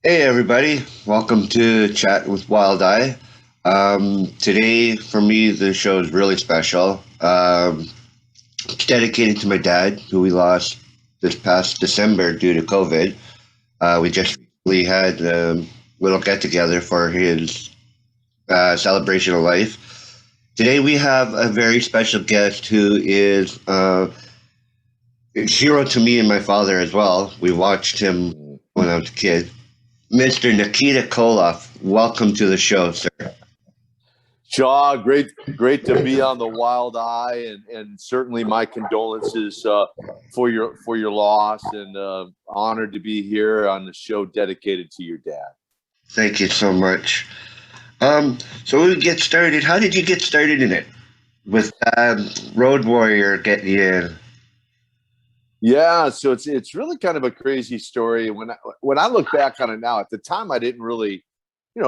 Hey everybody, welcome to Chat with Wild Eye. Today, for me, the show is really special. It's dedicated to my dad, who we lost this past December due to COVID. We just recently had a little get together for his celebration of life. Today, we have a very special guest who is a hero to me and my father as well. We watched him when I was a kid. Mr. Nikita Koloff, welcome to the show, sir. Shaw, great to be on the Wild Eye, and certainly my condolences for your loss, and honored to be here on the show dedicated to your dad. Thank you so much. So we get started. How did you get started in it? With Road Warrior getting you in? Yeah, so it's really kind of a crazy story. When I look back on it now, at the time I didn't really,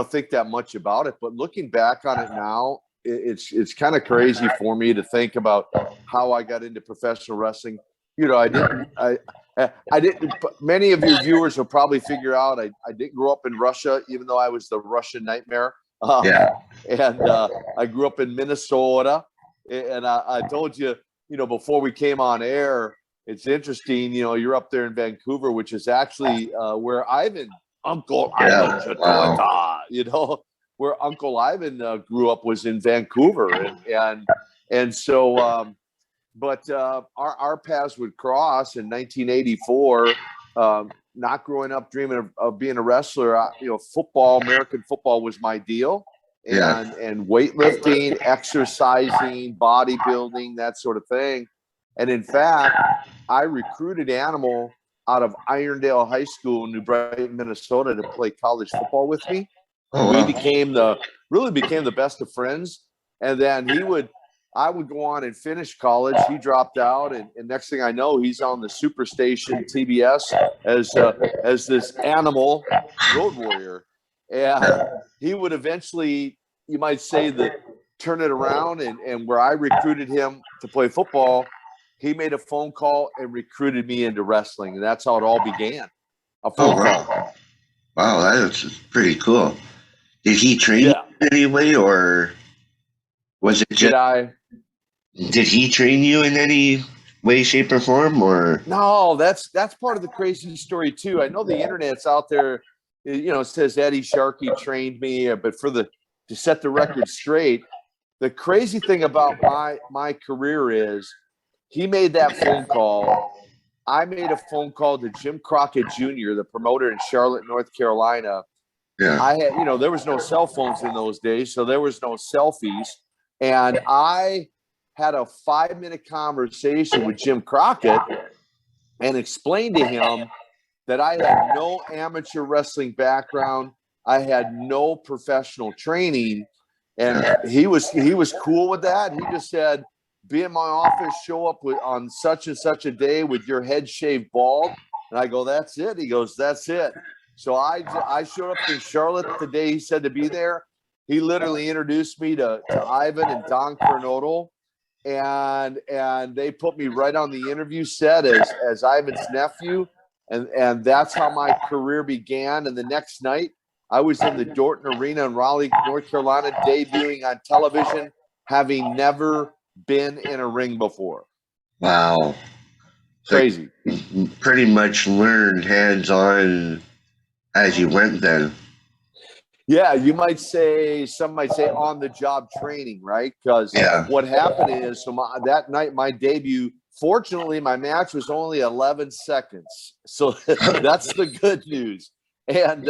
think that much about it. But looking back on it now, it's kind of crazy for me to think about how I got into professional wrestling. I didn't. Many of your viewers will probably figure out I didn't grow up in Russia, even though I was the Russian nightmare. Yeah. And I grew up in Minnesota, and I told you, before we came on air. It's interesting, you're up there in Vancouver, which is actually where Uncle Ivan, Wow. where Uncle Ivan grew up was in Vancouver, and so, but our paths would cross in 1984. Not growing up dreaming of being a wrestler, American football was my deal, and weightlifting, exercising, bodybuilding, that sort of thing. And in fact, I recruited Animal out of Irondale High School in New Brighton, Minnesota, to play college football with me. Oh, We wow. really became the best of friends. And then I would go on and finish college. He dropped out, and next thing I know, he's on the Superstation TBS as this Animal Road Warrior. And he would eventually, you might say, turn it around, and where I recruited him to play football, he made a phone call and recruited me into wrestling, and that's how it all began. A phone call. Wow, that's pretty cool. Did he train you Yeah. in any way, or was it just? Did he train you in any way, shape, or form, or? No, that's part of the crazy story too. I know the internet's out there. It says Eddie Sharkey trained me, but to set the record straight, the crazy thing about my career is he made that phone call. I made a phone call to Jim Crockett Jr., the promoter in Charlotte, North Carolina. Yeah. I had, there was no cell phones in those days, so there was no selfies. And I had a 5-minute conversation with Jim Crockett and explained to him that I had no amateur wrestling background. I had no professional training. And he was cool with that. He just said, be in my office, show up on such and such a day with your head shaved bald. And I go, that's it. He goes, that's it. So I showed up in Charlotte the day he said to be there. He literally introduced me to Ivan and Don Coronado, and they put me right on the interview set as Ivan's nephew. And that's how my career began. And the next night, I was in the Dorton Arena in Raleigh, North Carolina, debuting on television, having never been in a ring before. Wow. Crazy. You pretty much learned hands-on as you went then. Yeah, some might say on-the-job training, right? Because what happened is, that night, my debut, fortunately, my match was only 11 seconds. So that's the good news. And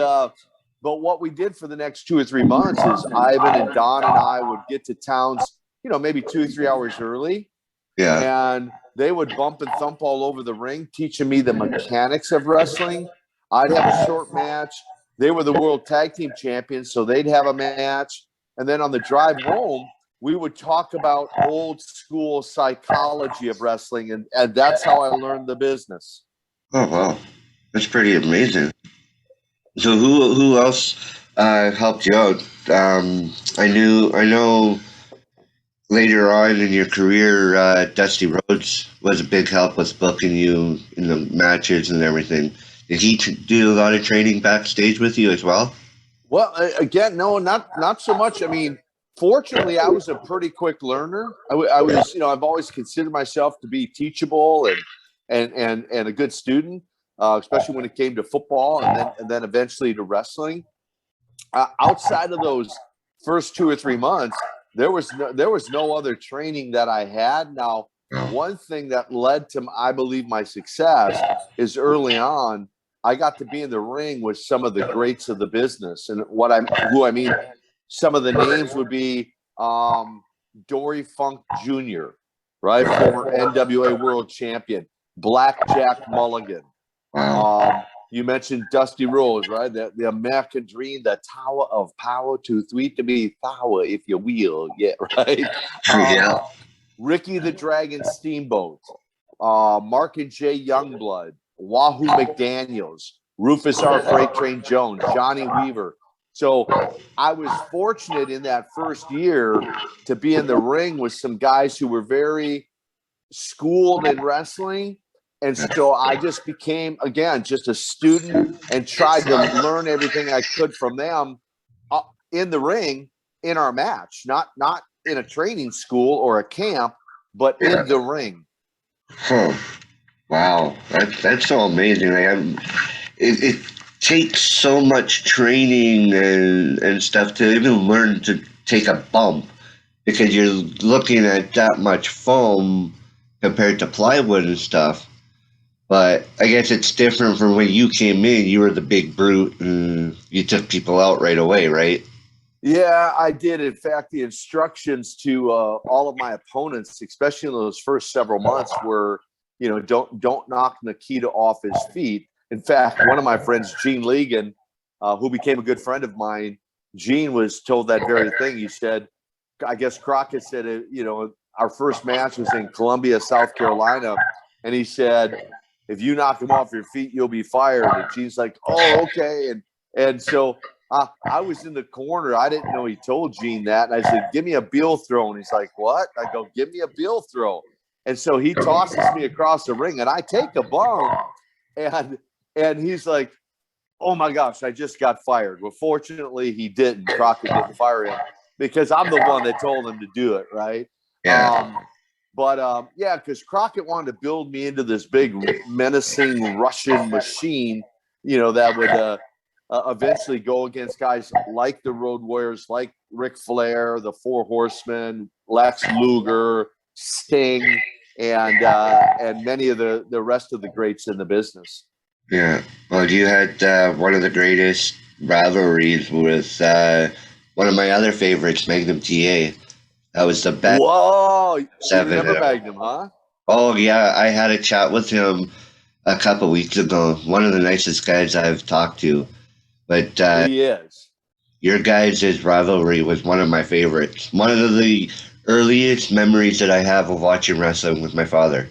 but what we did for the next 2 or 3 months is Ivan and Don and I would get to towns, maybe 2 or 3 hours early. Yeah. And they would bump and thump all over the ring, teaching me the mechanics of wrestling. I'd have a short match. They were the world tag team champions, so they'd have a match. And then on the drive home, we would talk about old school psychology of wrestling. And that's how I learned the business. Oh, wow. That's pretty amazing. So who else helped you out? I know later on in your career, Dusty Rhodes was a big help with booking you in the matches and everything. Did he do a lot of training backstage with you as well? Well, again, no, not so much. I mean, fortunately, I was a pretty quick learner. I was, I've always considered myself to be teachable and a good student, especially when it came to football and then eventually to wrestling. Outside of those first 2 or 3 months, there was no other training that I had. Now, one thing that led to, I believe, my success is early on, I got to be in the ring with some of the greats of the business, and who I mean, some of the names would be Dory Funk Jr., right, former NWA World Champion, Blackjack Mulligan. Wow. You mentioned Dusty Rhodes, right? The American Dream, the Tower of Power, too sweet to be power, if you will. Yeah, right. Yeah. Ricky the Dragon Steamboat, Mark and J Youngblood, Wahoo McDaniels, Rufus R. Freight Train Jones, Johnny Weaver. So I was fortunate in that first year to be in the ring with some guys who were very schooled in wrestling. And so I just became, again, just a student and tried to learn everything I could from them in the ring in our match, not in a training school or a camp, but in the ring. Huh. Wow, that's so amazing. It takes so much training and stuff to even learn to take a bump because you're looking at that much foam compared to plywood and stuff. But I guess it's different from when you came in. You were the big brute and you took people out right away, right? Yeah, I did. In fact, the instructions to all of my opponents, especially in those first several months, were, don't knock Nikita off his feet. In fact, one of my friends, Gene Legan, who became a good friend of mine, Gene was told that very thing. He said, I guess Crockett said, our first match was in Columbia, South Carolina, and he said, if you knock him off your feet, you'll be fired. And Gene's like, oh, okay. And so I was in the corner. I didn't know he told Gene that. And I said, give me a Beal throw. And he's like, what? I go, give me a Beal throw. And so he tosses me across the ring and I take a bump. And he's like, oh my gosh, I just got fired. Well, fortunately he didn't. Crockett didn't fire him because I'm the one that told him to do it. Right. Yeah. Yeah, because Crockett wanted to build me into this big menacing Russian machine, that would eventually go against guys like the Road Warriors, like Ric Flair, the Four Horsemen, Lex Luger, Sting, and many of the rest of the greats in the business. Yeah. Well, you had one of the greatest rivalries with one of my other favorites, Magnum TA. That was the best. Whoa, you Seven. remember Magnum, huh? Oh yeah, I had a chat with him a couple weeks ago. One of the nicest guys I've talked to. But He is. your guys' rivalry was one of my favorites. One of the earliest memories that I have of watching wrestling with my father.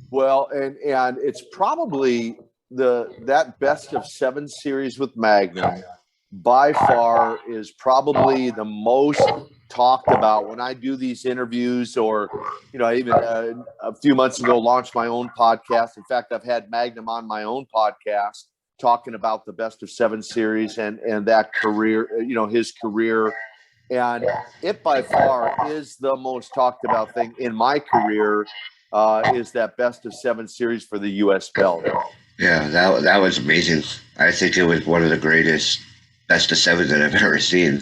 Well, and it's probably that best of 7 series with Magnum by far is probably the most talked about when I do these interviews, or I even a few months ago launched my own podcast. In fact, I've had Magnum on my own podcast talking about the best of 7 series and that career, his career. And it by far is the most talked about thing in my career, is that best of 7 series for the U.S. belt. Yeah, that was amazing. I think it was one of the greatest best of 7 that I've ever seen.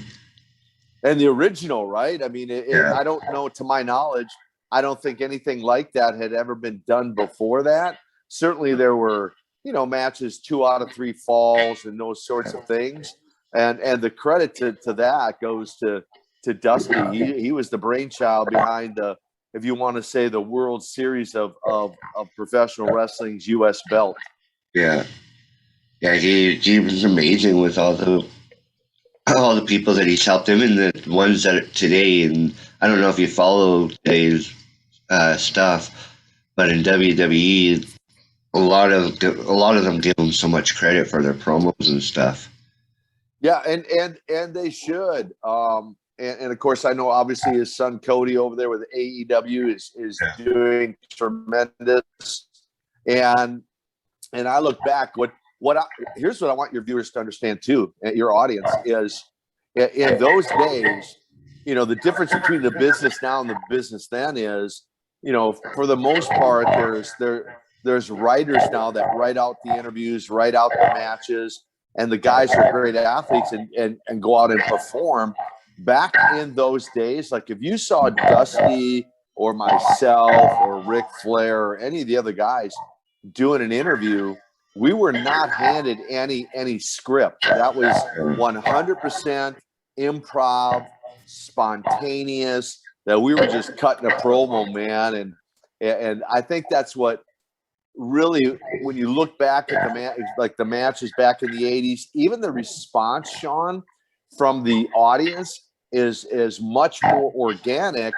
And the original, right? I mean, I don't know, to my knowledge, I don't think anything like that had ever been done before that. Certainly there were, matches 2 out of 3 falls and those sorts of things. And the credit to that goes to Dusty. He was the brainchild behind if you want to say, the World Series of professional wrestling's U.S. belt. Yeah. Yeah, he was amazing with all the people that he's helped him and the ones that are today. And I don't know if you follow today's stuff, but in WWE, a lot of them give him so much credit for their promos and stuff. Yeah, and they should. And of course, I know obviously his son Cody over there with AEW is doing tremendous. And And I look back, here's what I want your viewers to understand too, your audience, is in those days, the difference between the business now and the business then is, for the most part, there's writers now that write out the interviews, write out the matches, and the guys are great athletes and go out and perform. Back in those days, like if you saw Dusty or myself or Ric Flair or any of the other guys doing an interview, we were not handed any script. That was 100% improv, spontaneous, that we were just cutting a promo, man. And I think that's what really, when you look back at the matches back in the 80s, even the response, Sean, from the audience is much more organic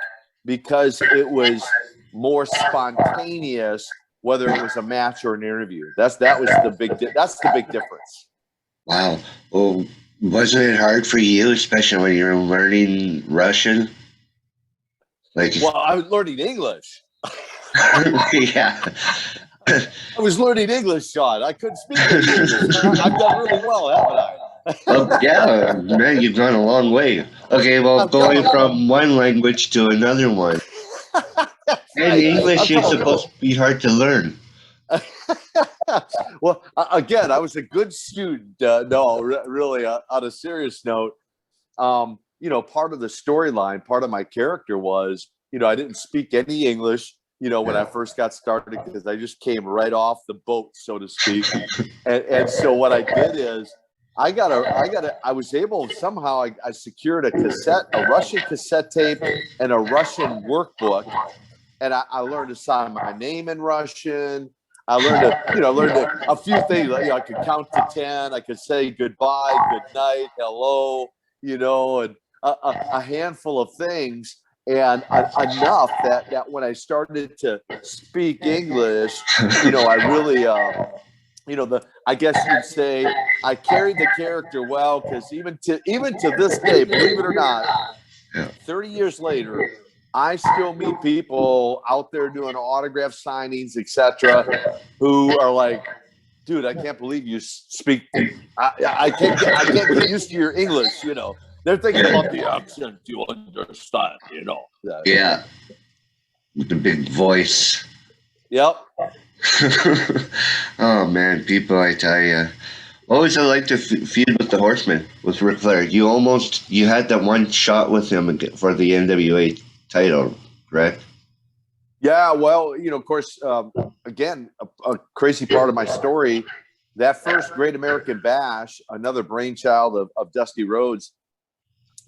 because it was more spontaneous, whether it was a match or an interview. That's the big difference. Wow. Well, wasn't it hard for you, especially when you're learning Russian? Well, I was learning English. Yeah. I was learning English, Sean. I couldn't speak English. I've done really well, haven't I? Oh, yeah, man, you've gone a long way. Okay, well, going from one language to another one. And English is supposed to be hard to learn. Well, again, I was a good student. No, really, on a serious note, part of the storyline, part of my character was, I didn't speak any English, when I first got started, because I just came right off the boat, so to speak. And so what I did is I was able, somehow I secured a Russian cassette tape and a Russian workbook. And I learned to sign my name in Russian. I learned a few things. I could count to 10. I could say goodbye, good night, hello, and a handful of things. And enough that when I started to speak English, I really, I guess you'd say I carried the character well, because even to this day, believe it or not, 30 years later, I still meet people out there doing autograph signings, etc., who are like, dude, I can't believe you speak. I can't get used to your English, They're thinking about the accent, you understand, Yeah. With the big voice. Yep. Oh, man, people, I tell you. What was it like to feud with the Horseman, with Ric Flair? You had that one shot with him for the NWA title, correct? Yeah, well, of course, again, a crazy part of my story, that first Great American Bash, another brainchild of Dusty Rhodes,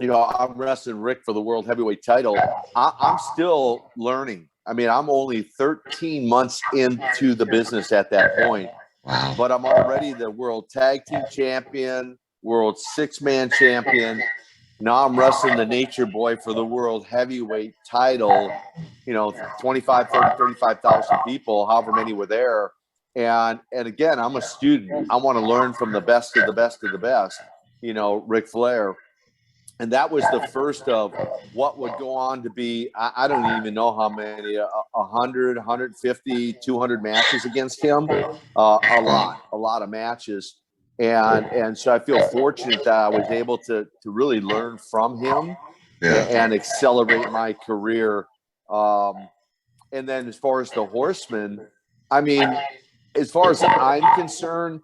I'm wrestling Rick for the World Heavyweight title. I'm still learning. I mean, I'm only 13 months into the business at that point. Wow. But I'm already the World Tag Team Champion, World Six-Man Champion. Now I'm wrestling the Nature Boy for the World Heavyweight title, 25, 30, 35,000 people, however many were there. And again, I'm a student. I want to learn from the best of the best of the best, Ric Flair. And that was the first of what would go on to be, I don't even know how many, 100, 150, 200 matches against him. A lot of matches. And so I feel fortunate that I was able to really learn from him and accelerate my career. And then as far as the Horsemen, I mean, as far as I'm concerned,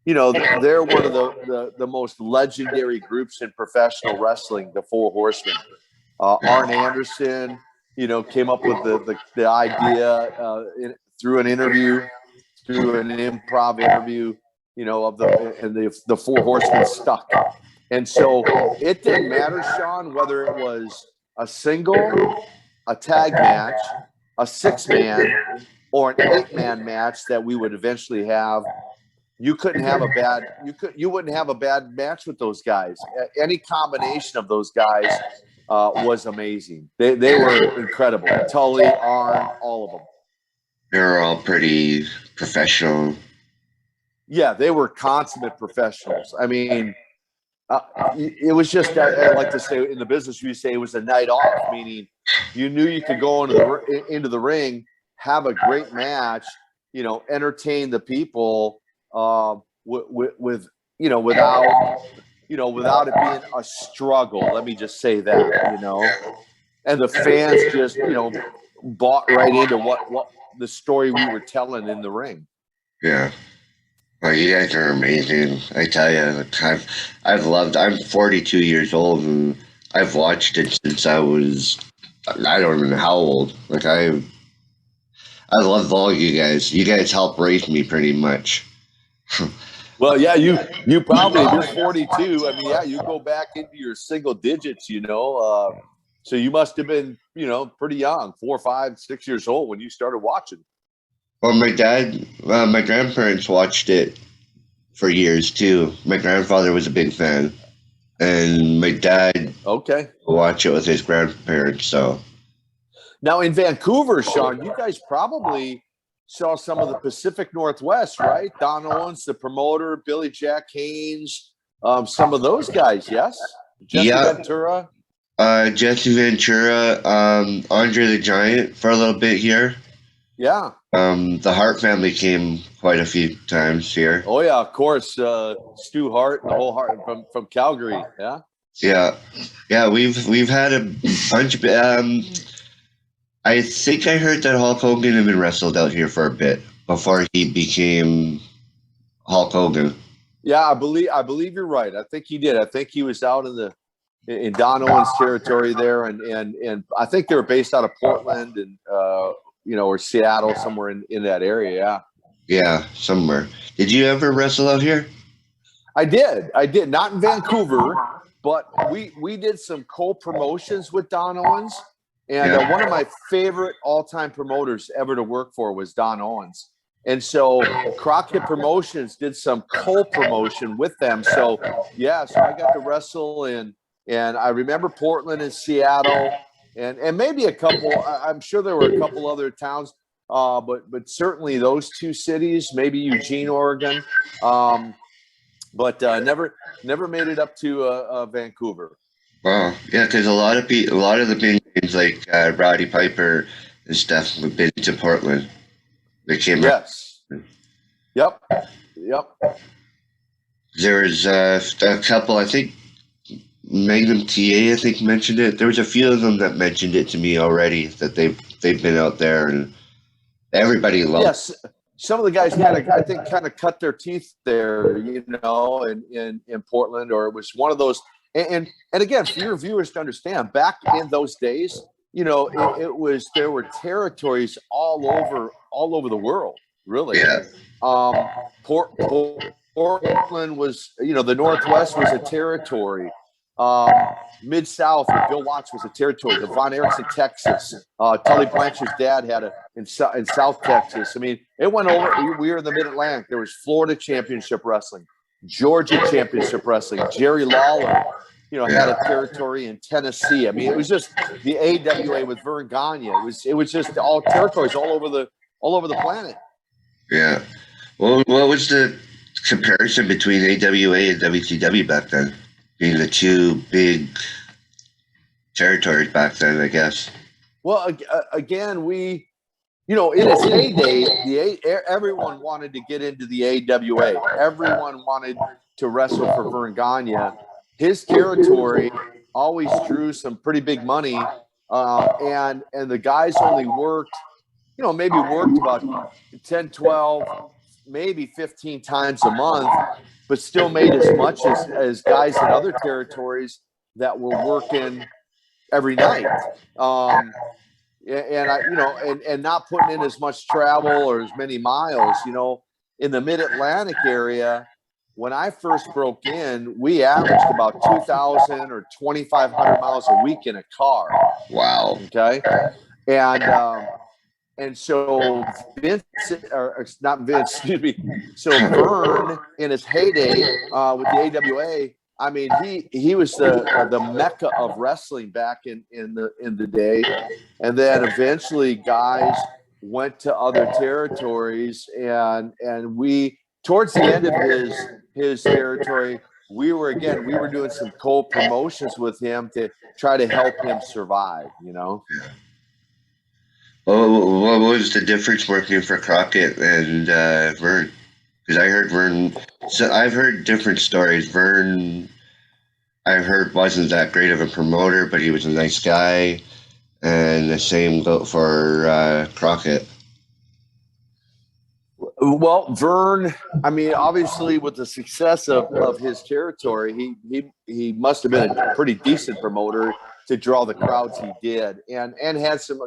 they're one of the most legendary groups in professional wrestling, the Four Horsemen. Arn Anderson, came up with the idea through an interview, through an improv interview, of the Four Horsemen stuck. And so it didn't matter, Sean, whether it was a single, a tag match, a 6-man, or an 8-man match that we would eventually have. You wouldn't have a bad match with those guys. Any combination of those guys was amazing. They were incredible. Tully, Arn, all of them. They were all pretty professional. Yeah, they were consummate professionals. I mean, it was just, I like to say in the business, we say it was a night off, meaning you knew you could go into the ring, have a great match, entertain the people with without without it being a struggle. Let me just say that. And the fans just bought right into what the story we were telling in the ring. Yeah. Well, you guys are amazing. I tell you, I'm 42 years old, and I've watched it since I don't even know how old. Like, I love all you guys. You guys helped raise me pretty much. Well, yeah, you probably, if you're 42, I mean, yeah, you go back into your single digits, so you must have been, pretty young, 4, 5, 6 years old when you started watching. Well, my grandparents watched it for years too. My grandfather was a big fan, and my dad watched it with his grandparents. So now in Vancouver, Sean, you guys probably saw some of the Pacific Northwest, right? Don Owens, the promoter, Billy Jack Haynes, some of those guys, yes? Jesse Ventura. Jesse Ventura, Andre the Giant for a little bit here. Yeah. The Hart family came quite a few times here. Oh yeah, of course. Stu Hart, the whole Hart from Calgary. Yeah. Yeah. We've had a bunch of. I think I heard that Hulk Hogan had been wrestled out here for a bit before he became Hulk Hogan. Yeah, I believe you're right. I think he did. I think he was out in Don Owens territory there, and I think they were based out of Portland and or Seattle, somewhere in that area. Yeah. Yeah, somewhere. Did you ever wrestle out here? I did. Not in Vancouver, but we did some co-promotions with Don Owens. And one of my favorite all-time promoters ever to work for was Don Owens. And so Crockett Promotions did some co-promotion with them. So, so I got to wrestle and I remember Portland and Seattle and maybe a couple, I'm sure there were a couple other towns, but certainly those two cities, maybe Eugene, Oregon, but never made it up to Vancouver. Wow, yeah, because a lot of the big names like Roddy Piper and stuff have been to Portland. They came. Yes. Yep. There was a couple. I think Magnum TA, I think, mentioned it. There was a few of them that mentioned it to me already that they've been out there and everybody loved. Yes. Some of the guys kind of cut their teeth there, in Portland, or it was one of those. And again, for your viewers to understand, back in those days, there were territories all over the world, really. Yeah. Portland was, the Northwest was a territory. Mid-South, where Bill Watts was a territory. The Von Erickson, Texas. Tully Blanchard's dad had in South Texas. I mean, it went over. We were in the Mid-Atlantic. There was Florida Championship Wrestling, Georgia Championship Wrestling. Jerry Lawler, had a territory in Tennessee. I mean, it was just the AWA with Vern Gagne. It was just all territories all over the planet. Yeah. Well, what was the comparison between AWA and WCW back then? Being the two big territories back then, I guess. Well, again, in its heyday, everyone wanted to get into the AWA. Everyone wanted to wrestle for Vern Gagne. His territory always drew some pretty big money, and the guys only worked, maybe worked about 10, 12, maybe 15 times a month, but still made as much as guys in other territories that were working every night. And not putting in as much travel or as many miles, in the Mid-Atlantic area. When I first broke in, we averaged about 2,000 or 2,500 miles a week in a car. Wow. Okay. And so Vince, or not Vince, excuse me. So Vern, in his heyday with the AWA, I mean, he was the mecca of wrestling back in the day, and then eventually guys went to other territories, and we towards the end of his territory, we were doing some co-promotions with him to try to help him survive. Yeah. What was the difference working for Crockett and Vern? Because I heard Vern. So I've heard different stories. Vern, I've heard wasn't that great of a promoter, but he was a nice guy, and the same goes for Crockett. Well, Vern, I mean, obviously, with the success of his territory, he must have been a pretty decent promoter to draw the crowds he did, and had some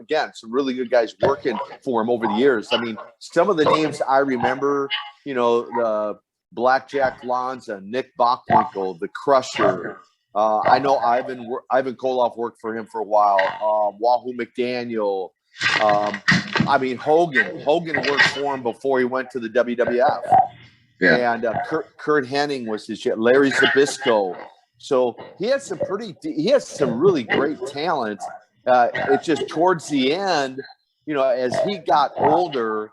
really good guys working for him over the years. I mean, some of the names I remember, the Blackjack Lanza, Nick Bockwinkel, the Crusher. I know Ivan Koloff worked for him for a while. Wahoo McDaniel. I mean, Hogan worked for him before he went to the WWF. Yeah. And Kurt Hennig was his shit. Larry Zbyszko. So he had some really great talent. It's just towards the end, as he got older,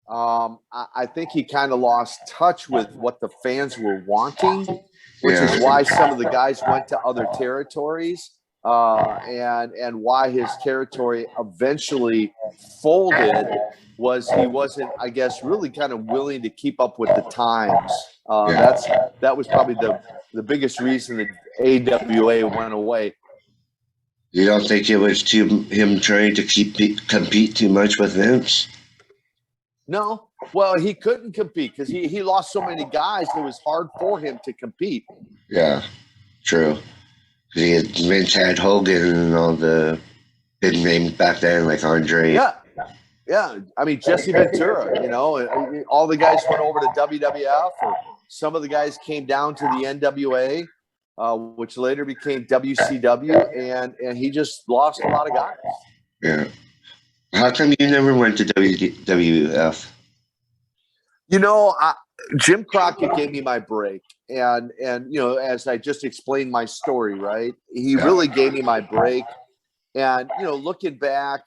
I think he kind of lost touch with what the fans were wanting, which is why some of the guys went to other territories. And why his territory eventually folded was he wasn't, I guess, really kind of willing to keep up with the times. That was probably the biggest reason that AWA went away. You don't think it was him trying to compete too much with Vince? No. Well, he couldn't compete because he lost so many guys. It was hard for him to compete. Yeah, true. Vince had Hogan and all the big names back then, like Andre. Yeah. I mean, Jesse Ventura, all the guys went over to WWF, or some of the guys came down to the NWA, which later became WCW, and he just lost a lot of guys. Yeah. How come you never went to WWF? Jim Crockett gave me my break, and as I just explained my story, right? He really gave me my break, and looking back,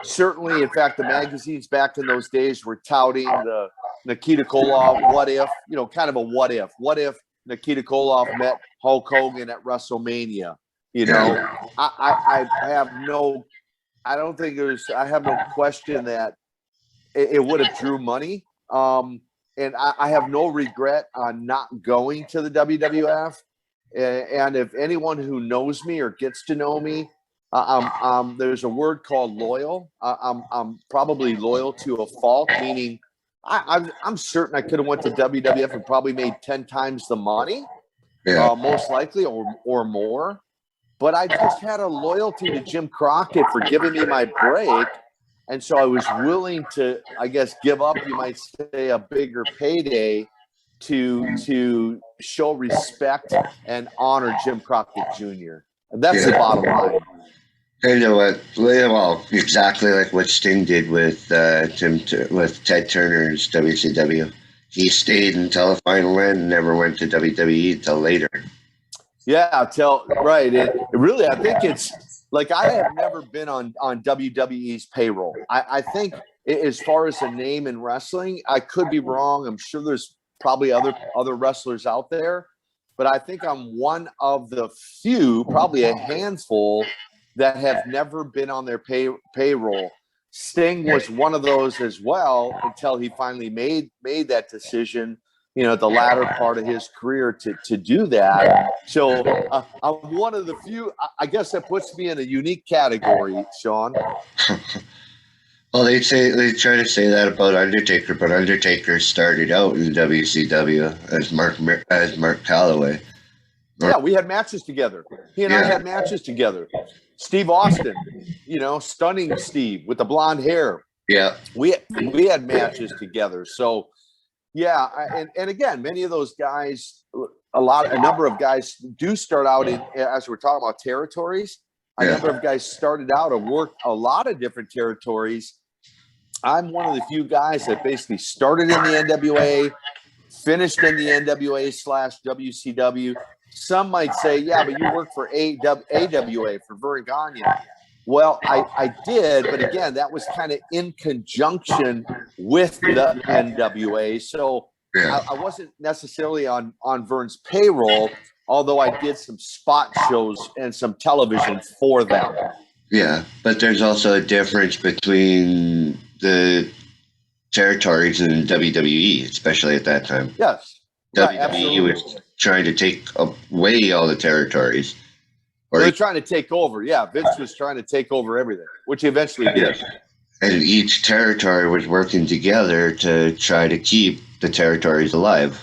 certainly, in fact, the magazines back in those days were touting the Nikita Koloff what if, kind of a what if. What if Nikita Koloff met Hulk Hogan at WrestleMania? I have no question that it would have drew money. And I have no regret on not going to the WWF. And if anyone who knows me or gets to know me, there's a word called loyal. I'm probably loyal to a fault, meaning I'm certain I could have went to WWF and probably made 10 times the money, most likely, or more. But I just had a loyalty to Jim Crockett for giving me my break. And so I was willing to, I guess, give up, you might say, a bigger payday to show respect and honor Jim Crockett Jr. And that's the bottom line. I know what? Well, exactly like what Sting did with with Ted Turner's WCW. He stayed until the final end and never went to WWE until later. Yeah, right. It really, I think it's like I have never been on WWE's payroll. I think as far as a name in wrestling, I could be wrong. I'm sure there's probably other wrestlers out there, but I think I'm one of the few, probably a handful, that have never been on their payroll. Sting was one of those as well until he finally made that decision, the latter part of his career to do that. So I'm one of the few. I guess that puts me in a unique category, Sean. Well, they try to say that about Undertaker, but Undertaker started out in WCW as Mark Calloway. Yeah, we had matches together. He and I had matches together. Steve Austin, stunning Steve with the blonde hair. Yeah, we had matches together. So. Yeah, and again, many of those guys, a number of guys do start out in, as we're talking about territories. A number of guys started out and worked a lot of different territories. I'm one of the few guys that basically started in the NWA, finished in the NWA/WCW. Some might say, yeah, but you worked for AWA for Vern Gagne. Well, I did, but again, that was kind of in conjunction with the NWA. So I wasn't necessarily on Vern's payroll, although I did some spot shows and some television for them. Yeah, but there's also a difference between the territories in WWE, especially at that time. Yes, right, WWE absolutely. was trying to take away all the territories. Well, Or they're trying to take over. Yeah, Vince was trying to take over everything, which he eventually did. and each territory was working together to try to keep the territories alive,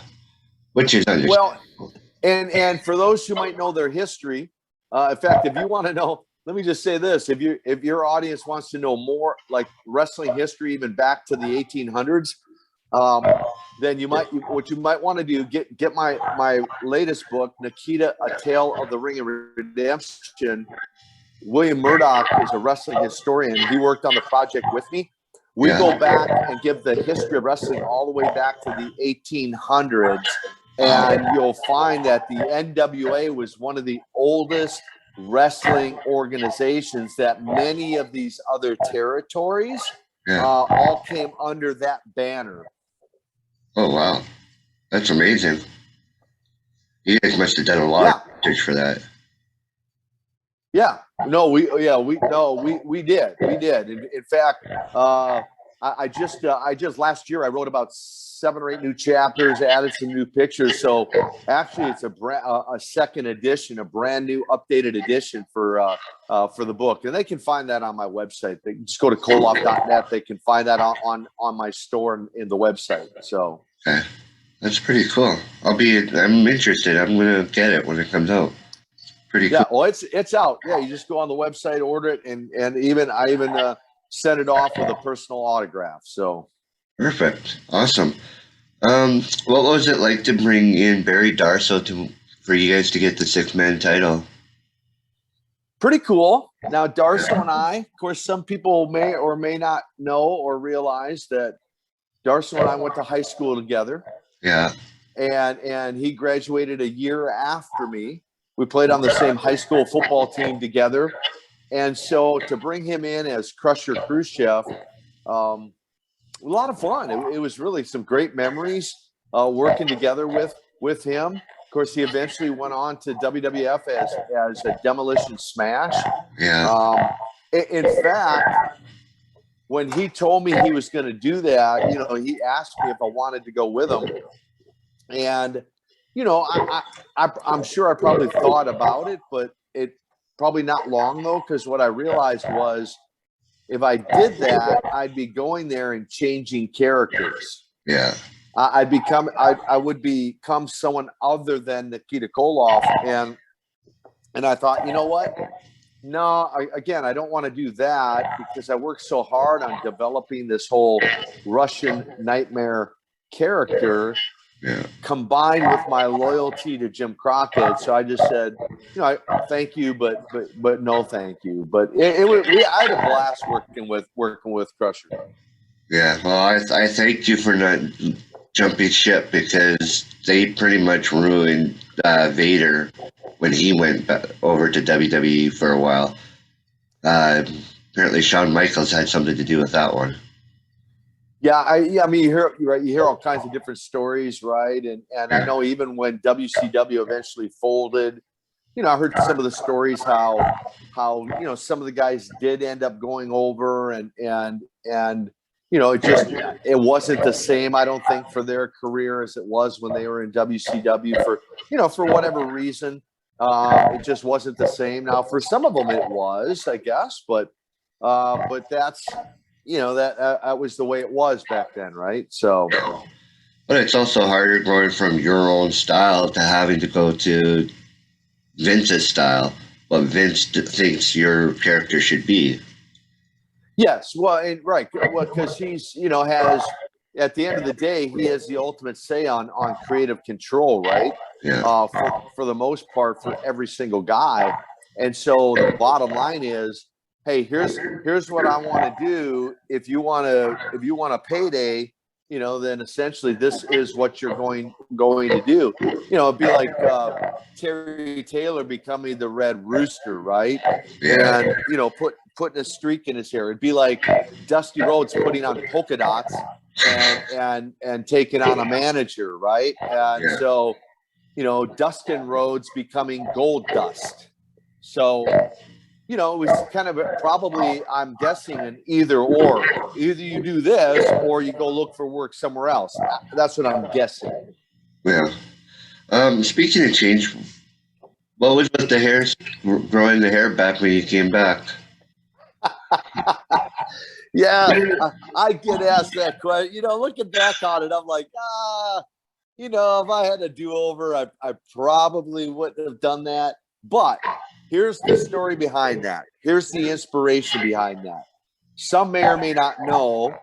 which is understandable. Well, and for those who might know their history, in fact, if you want to know, let me just say this: if your audience wants to know more, like wrestling history, even back to the 1800s, then what you might want to do get my latest book, Nikita: A Tale of the Ring of Redemption. William Murdoch is a wrestling historian. He worked on the project with me. We Yeah. go back and give the history of wrestling all the way back to the 1800s. And you'll find that the NWA was one of the oldest wrestling organizations, that many of these other territories all came under that banner. Oh, wow. That's amazing. You guys must have done a lot of research for that. Yeah. No, we did. In fact, I just last year I wrote about 7 or 8 new chapters, added some new pictures. So actually, it's a second edition, a brand new updated edition for the book, and they can find that on my website. They can just go to koloff.net. They can find that on my store in the website. So okay. That's pretty cool. I'm interested. I'm gonna get it when it comes out. Pretty cool. Yeah, well, it's out. Yeah, you just go on the website, order it, and I even sent it off with a personal autograph. So perfect, awesome. What was it like to bring in Barry Darsow for you guys to get the 6-man title? Pretty cool. Now, Darsow and I, of course, some people may or may not know or realize that Darsow and I went to high school together. Yeah. And he graduated a year after me. We played on the same high school football team together. And so to bring him in as Crusher Khrushchev, a lot of fun. It was really some great memories working together with him. Of course, he eventually went on to WWF as a Demolition Smash. Yeah. In fact, when he told me he was going to do that, he asked me if I wanted to go with him. And, I'm sure I probably thought about it, but it probably not long though, because what I realized was if I did that, I'd be going there and changing characters. Yeah. I would become someone other than Nikita Koloff. And I thought, you know what? No, I don't want to do that because I worked so hard on developing this whole Russian nightmare character. Yeah. Combined with my loyalty to Jim Crockett, so I just said, thank you, but no, thank you. But I had a blast working with Crusher. Yeah, well, I thank you for not jumping ship because they pretty much ruined Vader when he went over to WWE for a while. Apparently, Shawn Michaels had something to do with that one. Yeah, I mean, you hear all kinds of different stories, right? And I know even when WCW eventually folded, I heard some of the stories how some of the guys did end up going over and it wasn't the same, I don't think, for their career as it was when they were in WCW for whatever reason. It just wasn't the same. Now, for some of them, it was, I guess, but that's. That was the way it was back then, right? So, but it's also harder going from your own style to having to go to Vince's style, what Vince thinks your character should be. Yes, well, because he's has at the end of the day he has the ultimate say on creative control, right? Yeah. For the most part, for every single guy, and so the bottom line is, hey, here's what I want to do. If you want a payday, then essentially this is what you're going to do. It'd be like Terry Taylor becoming the Red Rooster, right? Yeah. And putting a streak in his hair. It'd be like Dusty Rhodes putting on polka dots and taking on a manager, right? And so, Dustin Rhodes becoming Gold Dust. So it was kind of probably, I'm guessing, an either or. Either you do this or you go look for work somewhere else. That's what I'm guessing. Yeah. Speaking of change, what was with the hair, growing the hair back when you came back? Yeah, I get asked that question. Looking back on it, I'm like, if I had a do-over, I probably wouldn't have done that. But here's the story behind that. Here's the inspiration behind that. Some may or may not know.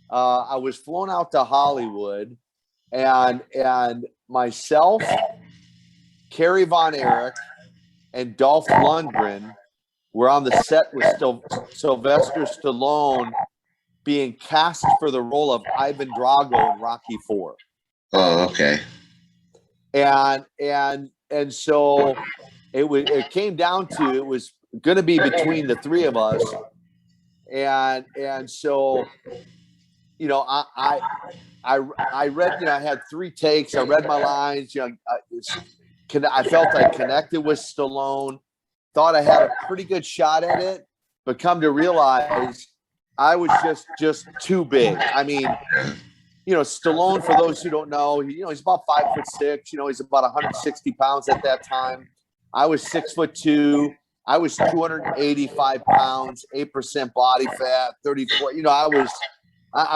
I was flown out to Hollywood, and myself, Carrie Von Erich, and Dolph Lundgren were on the set with Sylvester Stallone being cast for the role of Ivan Drago in Rocky IV. Oh, okay. And so it came down to, it was going to be between the three of us, and so I read, I had 3 takes. I read my lines. I felt I connected with Stallone. Thought I had a pretty good shot at it, but come to realize I was just too big. I mean, Stallone, for those who don't know, he's about 5'6". He's about 160 pounds at that time. I was 6'2". I was 285 pounds, 8% body fat, 34. I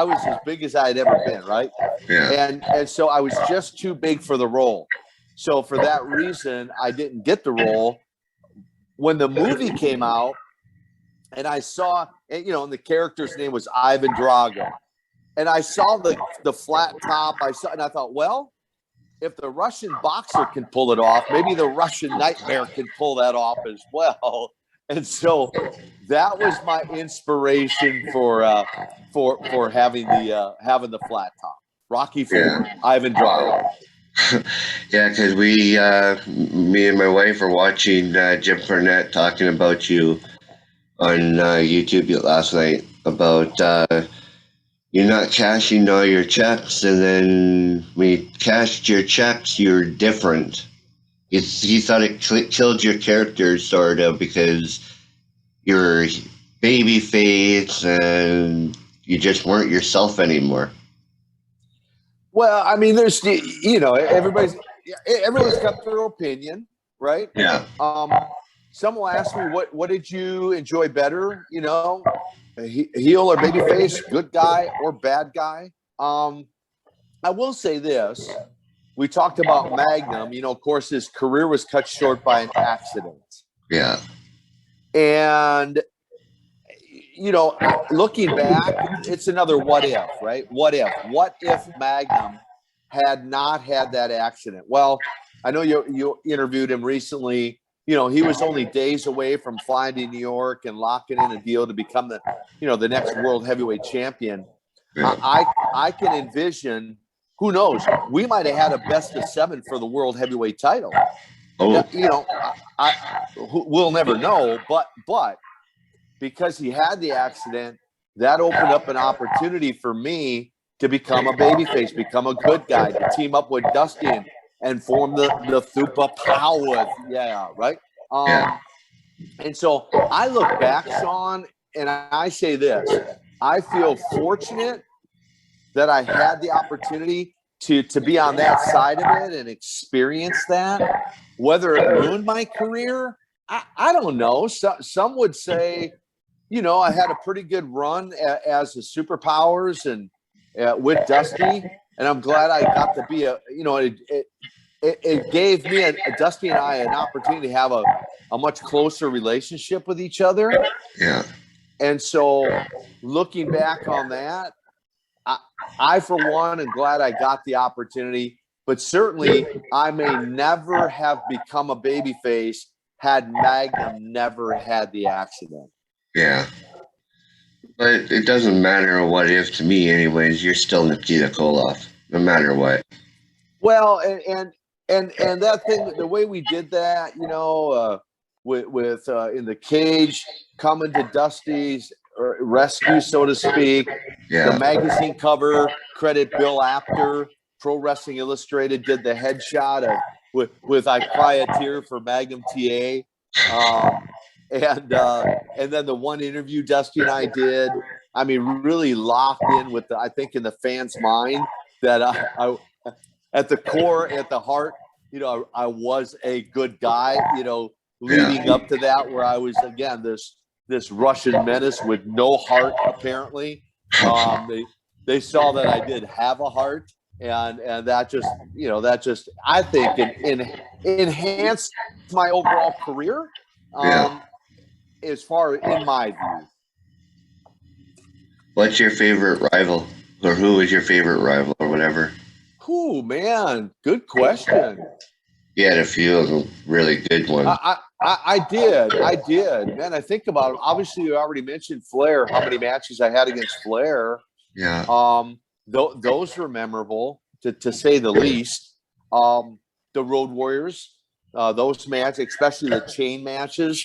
was as big as I had ever been, right? Yeah. And so I was just too big for the role. So for that reason, I didn't get the role. When the movie came out, and I saw, and the character's name was Ivan Drago, and I saw the flat top. And I thought, well, if the Russian boxer can pull it off, maybe the Russian nightmare can pull that off as well. And so that was my inspiration for having the flat top. Rocky IV, Yeah. Ivan Drago. Yeah, because me and my wife were watching Jim Cornette talking about you on YouTube last night about you're not cashing all your checks, and then when you cashed your checks, you're different. He thought it killed your character, sort of, because you're baby face and you just weren't yourself anymore. Well, I mean, there's everybody's got their opinion, right? Yeah. Some will ask me, what did you enjoy better? Heel or babyface, good guy or bad guy? I will say this. We talked about Magnum. Of course, his career was cut short by an accident. Yeah. And, looking back, it's another what if, right? What if Magnum had not had that accident? Well, I know you interviewed him recently. He was only days away from flying to New York and locking in a deal to become the next world heavyweight champion. Yeah. I can envision, who knows, we might have had a best of 7 for the world heavyweight title. Oh. We'll never know, but because he had the accident, that opened up an opportunity for me to become a babyface, become a good guy, to team up with Dusty and form the Thupa Power. Yeah, right? Yeah. And so I look back, Sean, and I say this. I feel fortunate that I had the opportunity to be on that side of it and experience that. Whether it ruined my career, I don't know. Some would say, I had a pretty good run as a Superpowers and with Dusty, and I'm glad I got to be it gave me Dusty and I an opportunity to have a much closer relationship with each other. Yeah. And so looking back on that, I for one am glad I got the opportunity, but certainly I may never have become a babyface had Magnum never had the accident. Yeah. But it doesn't matter what if to me anyways. You're still Nikita Koloff, no matter what. Well, and that thing, the way we did that, with in the cage, coming to Dusty's rescue, so to speak. Yeah. The magazine cover, credit Bill Apter. Pro Wrestling Illustrated did the headshot with I Cry a Tear for Magnum TA. and then the one interview Dusty and I did, I mean, really locked in with I think in the fans' mind that I at the core, at the heart, I was a good guy, leading up to that, where I was, again, this Russian menace with no heart, apparently. They saw that I did have a heart, and that just I think enhanced my overall career, as far in my view. What's your favorite rival, or who is your favorite rival, or whatever? Oh man, good question. You had a few of them really good ones. I did, man. I think about it. Obviously, you already mentioned Flair. How many matches I had against Flair? Yeah. Those were memorable, to say the least. The Road Warriors, those matches, especially the chain matches.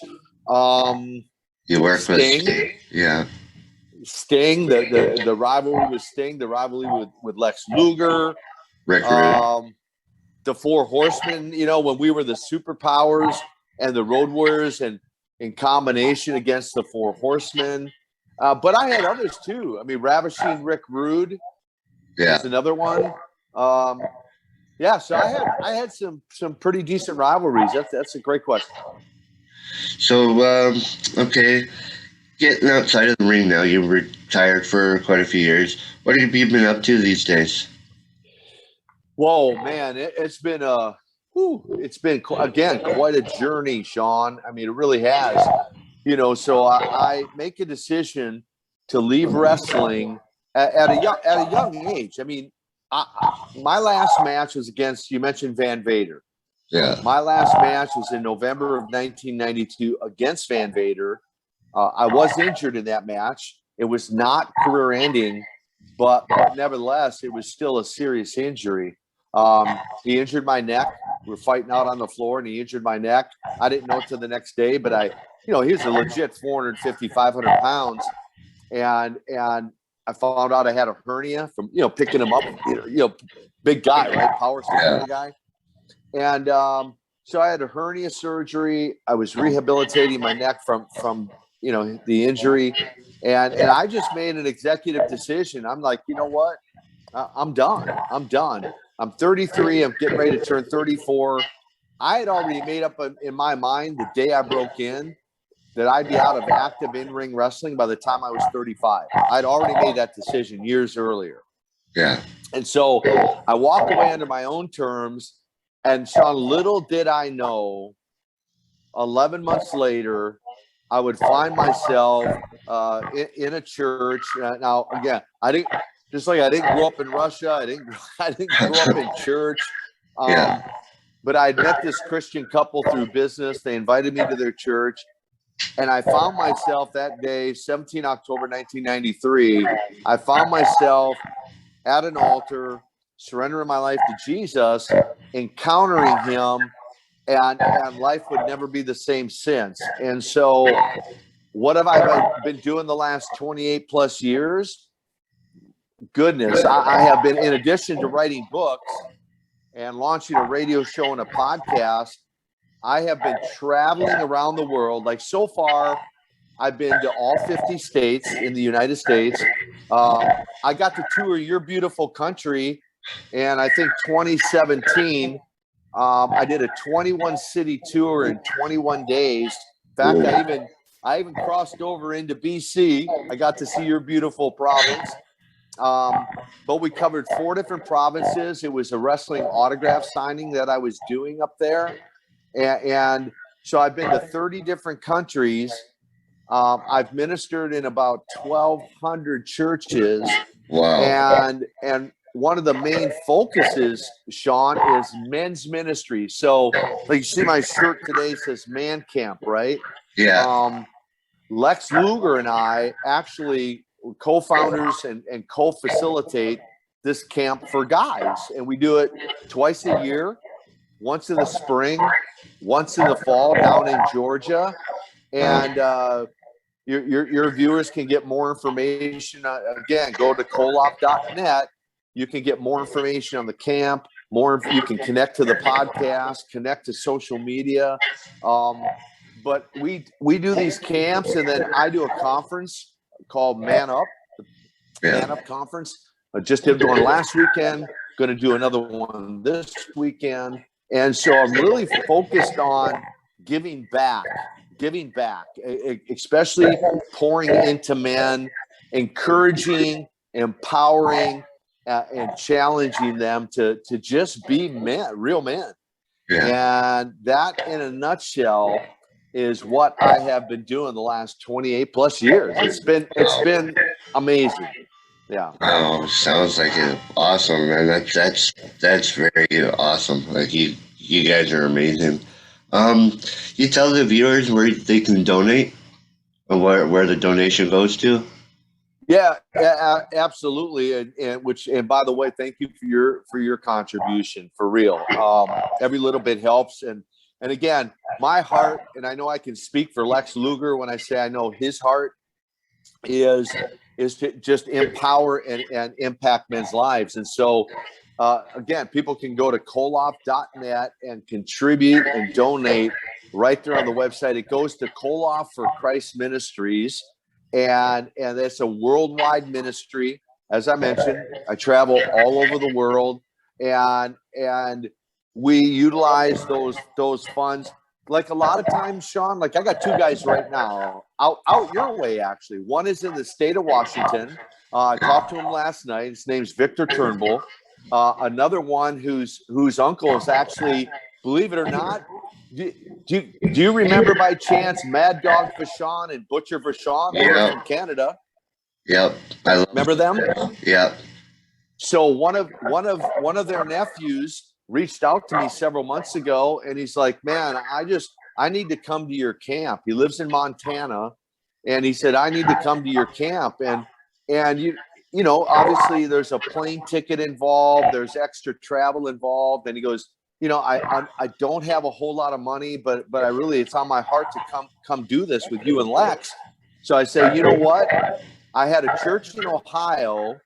You worked with Sting. Yeah. Sting, the rivalry with Sting, the rivalry with Lex Luger, Rick Rude. The Four Horsemen, when we were the Superpowers and the Road Warriors, and in combination against the Four Horsemen. But I had others too. I mean, Ravishing Rick Rude is another one. So I had some pretty decent rivalries. That's a great question. So, okay, getting outside of the ring now, you retired for quite a few years. What have you been up to these days? Whoa, man, it's been again quite a journey, Sean. I mean, it really has. So I make a decision to leave wrestling at a young age. I mean, my last match was against, you mentioned Van Vader. Yeah. My last match was in November of 1992 against Van Vader. I was injured in that match. It was not career-ending, but nevertheless, it was still a serious injury. He injured my neck. We were fighting out on the floor, and he injured my neck. I didn't know it till the next day, but he was a legit 450, 500 pounds. And I found out I had a hernia from, picking him up, big guy, right? Power star guy. And so I had a hernia surgery. I was rehabilitating my neck from the injury. And I just made an executive decision. I'm like, you know what? I'm done. I'm 33. I'm getting ready to turn 34. I had already made up in my mind the day I broke in that I'd be out of active in-ring wrestling by the time I was 35. I'd already made that decision years earlier. Yeah. And so I walked away under my own terms. And Sean, little did I know, 11 months later, I would find myself in a church. Now, again, I didn't grow up in Russia. I didn't grow up in church. But I met this Christian couple through business. They invited me to their church. And I found myself that day, 17 October 1993, I found myself at an altar, surrendering my life to Jesus, encountering him, and life would never be the same since. And so what have I been doing the last 28 plus years? Goodness, I have been, in addition to writing books and launching a radio show and a podcast, I have been traveling around the world. Like, so far, I've been to all 50 states in the United States. I got to tour your beautiful country, and I think 2017, I did a 21 city tour in 21 days. In fact, I even crossed over into BC. I got to see your beautiful province. But we covered 4 different provinces. It was a wrestling autograph signing that I was doing up there. And so I've been to 30 different countries. I've ministered in about 1,200 churches. Wow. And one of the main focuses, Sean, is men's ministry. So, like, you see my shirt today says Man Camp, right? Yeah. Lex Luger and I actually co-founders and co-facilitate this camp for guys. And we do it twice a year, once in the spring, once in the fall down in Georgia. And your viewers can get more information. Again, go to koloff.net. You can get more information on the camp. You can connect to the podcast, connect to social media. but we do these camps, and then I do a conference called Man Up Conference. I just did one last weekend, going to do another one this weekend. And so I'm really focused on giving back, especially pouring into men, encouraging, empowering, and challenging them to just be men, real men. Yeah. And that, in a nutshell, is what I have been doing the last 28 plus years. It's been amazing. Yeah. Oh, sounds like it. Awesome, man. That's very awesome. Like you guys are amazing. You tell the viewers where they can donate, or where the donation goes to. Yeah, absolutely. And by the way, thank you for your contribution, for real. Every little bit helps. And again, my heart, and I know I can speak for Lex Luger when I say I know his heart is to just empower and impact men's lives. And so, again, people can go to koloff.net and contribute and donate right there on the website. It goes to Koloff for Christ Ministries, and it's a worldwide ministry. As I mentioned, I travel all over the world, and we utilize those funds. Like a lot of times, Sean, like I got two guys right now out your way, actually. One is in the state of Washington. I talked to him last night. His name's Victor Turnbull. Another one whose uncle is actually, believe it or not, do you remember by chance Mad Dog Vachon and Butcher Vachon? They were from Canada. Yep. I remember them? Yep. So one of their nephews reached out to me several months ago, and he's like, man, I need to come to your camp. He lives in Montana, and he said, I need to come to your camp. And you know, obviously there's a plane ticket involved, there's extra travel involved. And he goes, you know, I don't have a whole lot of money, but I really, it's on my heart to come do this with you and Lex. So I say, you know what? I had a church in Ohio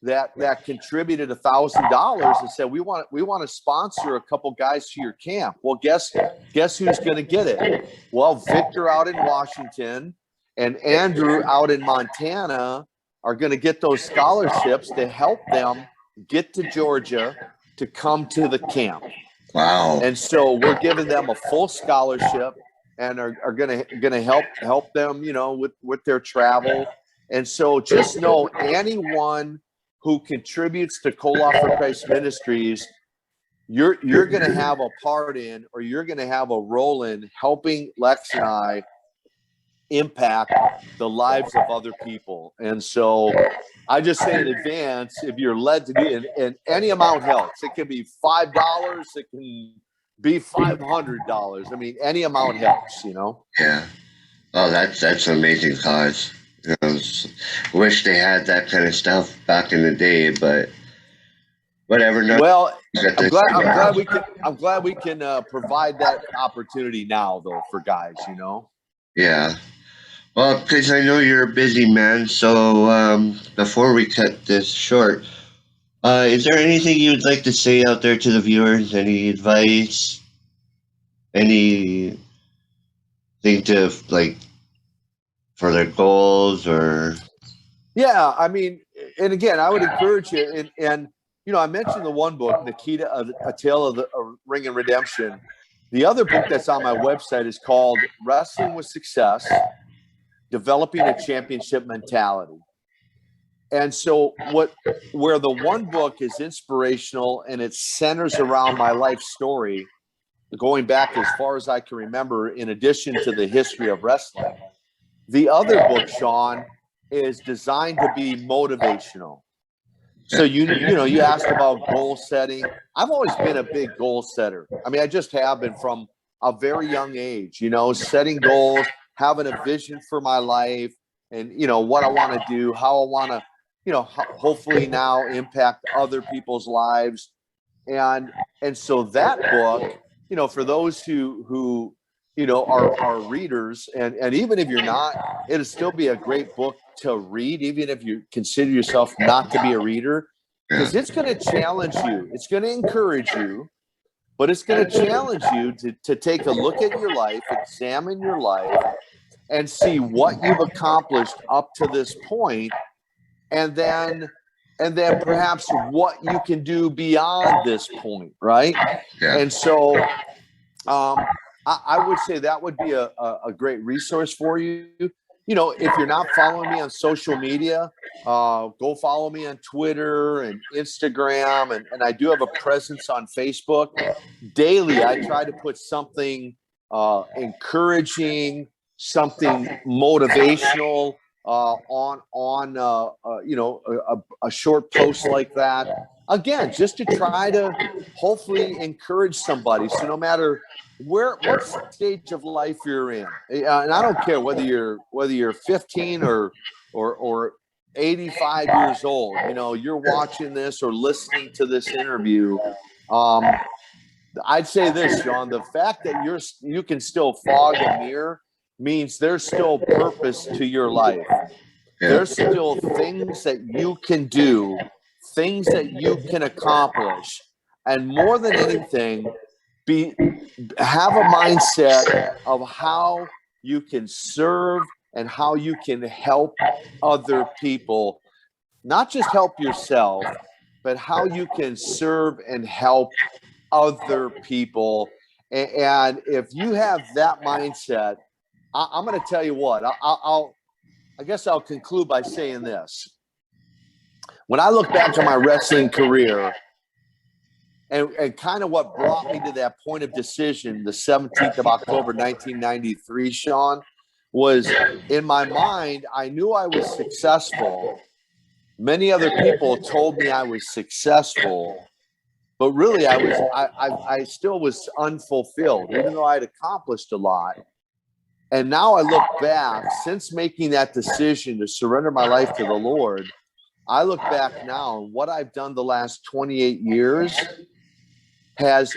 that contributed $1,000 and said, we want to sponsor a couple guys to your camp. Well, guess who's going to get it? Well, Victor out in Washington and Andrew out in Montana are going to get those scholarships to help them get to Georgia to come to the camp. Wow. And so we're giving them a full scholarship and are going to help them, you know, with their travel. And so just know, anyone who contributes to Koloff for Christ Ministries, you're going to have a part in, or you're going to have a role in helping Lex and I impact the lives of other people. And so I just say in advance, if you're led to do, and any amount helps. It can be $5, it can be $500. I mean, any amount helps, you know? Yeah. Oh, that's an amazing cause. You know, wish they had that kind of stuff back in the day, but whatever. No, well, I'm glad we can provide that opportunity now, though, for guys. You know. Yeah. Well, because I know you're a busy man, so before we cut this short, is there anything you'd like to say out there to the viewers? Any advice? Anything to like for their goals, or? Yeah, I mean, and again, I would encourage you, and you know, I mentioned the one book, Nikita, A Tale of the Ring and Redemption. The other book that's on my website is called Wrestling with Success: Developing a Championship Mentality. And so where the one book is inspirational and it centers around my life story, going back as far as I can remember, in addition to the history of wrestling, the other book, Sean, is designed to be motivational. So you asked about goal setting. I've always been a big goal setter. I mean, I just have been from a very young age, you know, setting goals, having a vision for my life, and, you know, what I want to do, how I want to, you know, hopefully now impact other people's lives. And so that book, you know, for those who you know, are readers, and even if you're not, it'll still be a great book to read, even if you consider yourself not to be a reader, because it's going to challenge you. It's going to encourage you, but it's going to challenge you to take a look at your life, examine your life, and see what you've accomplished up to this point, and then perhaps what you can do beyond this point, right? Yeah. And so I would say that would be a great resource for you. You know, if you're not following me on social media, go follow me on Twitter and Instagram. And I do have a presence on Facebook. Daily, I try to put something encouraging, something motivational on you know, a short post like that. Again, just to try to hopefully encourage somebody. So no matter what stage of life you're in, and I don't care whether you're 15 or 85 years old, you know, you're watching this or listening to this interview. I'd say this, Sean, the fact that you can still fog a mirror means there's still purpose to your life. Yeah. There's still things that you can do, things that you can accomplish. And more than anything, have a mindset of how you can serve and how you can help other people, not just help yourself, but how you can serve and help other people. And if you have that mindset, I'm going to tell you what, I guess I'll conclude by saying this. When I look back on my wrestling career and kind of what brought me to that point of decision, the 17th of October, 1993, Sean, was in my mind, I knew I was successful. Many other people told me I was successful, but really I still was unfulfilled, even though I'd accomplished a lot. And now I look back, since making that decision to surrender my life to the Lord, I look back now and what I've done the last 28 years has,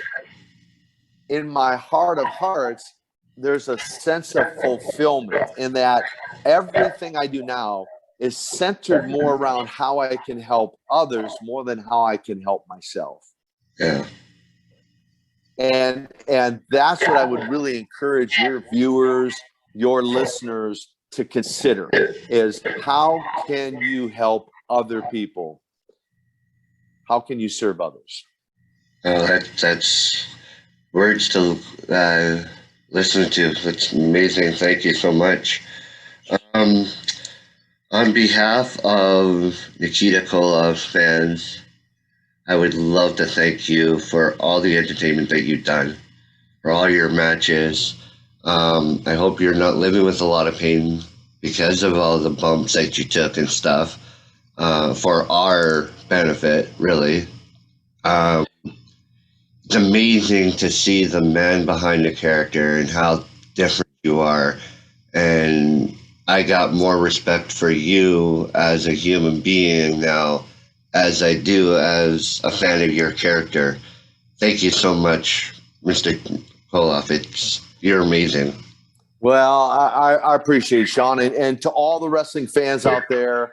in my heart of hearts, there's a sense of fulfillment in that everything I do now is centered more around how I can help others more than how I can help myself. Yeah. And that's what I would really encourage your viewers, your listeners to consider is how can you help other people? How can you serve others? That's words to listen to. That's amazing. Thank you so much. On behalf of Nikita Koloff fans, I would love to thank you for all the entertainment that you've done, for all your matches. I hope you're not living with a lot of pain because of all the bumps that you took and stuff, for our benefit, really. It's amazing to see the man behind the character and how different you are. And I got more respect for you as a human being now as I do as a fan of your character. Thank you so much, Mr. Koloff. You're amazing. Well, I appreciate it, Sean. And to all the wrestling fans out there,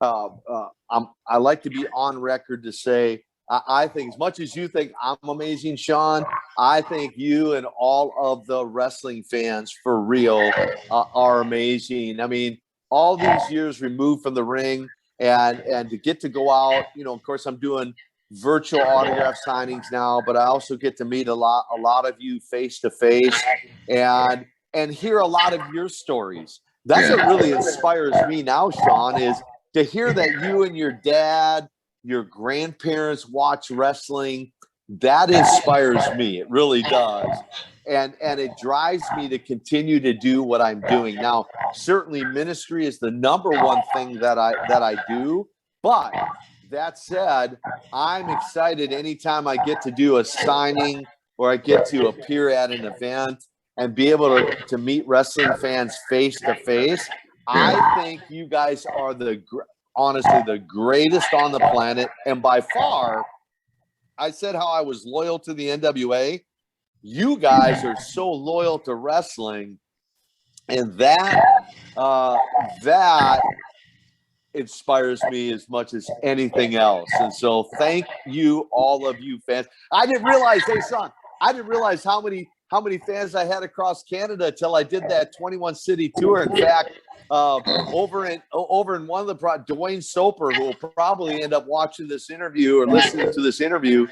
I like to be on record to say, I think as much as you think I'm amazing, Sean, I think you and all of the wrestling fans for real are amazing. I mean, all these years removed from the ring and to get to go out, you know, of course I'm doing virtual autograph signings now, but I also get to meet a lot of you face to face and hear a lot of your stories. That's what really inspires me now, Sean, is to hear that you and your dad, your grandparents watch wrestling. That inspires me. It really does. And it drives me to continue to do what I'm doing. Now, certainly ministry is the number one thing that I do. But that said, I'm excited anytime I get to do a signing or I get to appear at an event and be able to meet wrestling fans face to face. I think you guys are honestly the greatest on the planet. And by far, I said how I was loyal to the NWA. You guys are so loyal to wrestling, and that inspires me as much as anything else. And so thank you, all of you fans. I didn't realize, hey, son, I didn't realize how many fans I had across Canada until I did that 21 city tour. In fact, over in one of the Dwayne Soper, who will probably end up watching this interview or listening to this interview,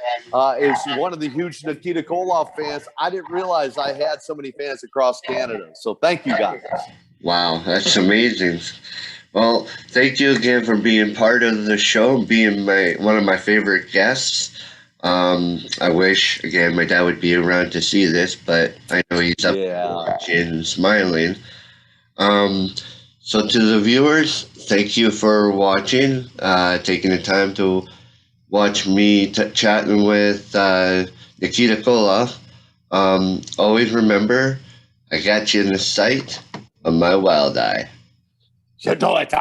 is one of the huge Nikita Koloff fans. I didn't realize I had so many fans across Canada. So thank you guys. Wow, that's amazing. Well, thank you again for being part of the show, being one of my favorite guests. I wish, again, my dad would be around to see this, but I know he's up watching and smiling. So to the viewers, thank you for watching, taking the time to watch me chatting with Nikita Koloff. Always remember, I got you in the sight of my wild eye. You do it.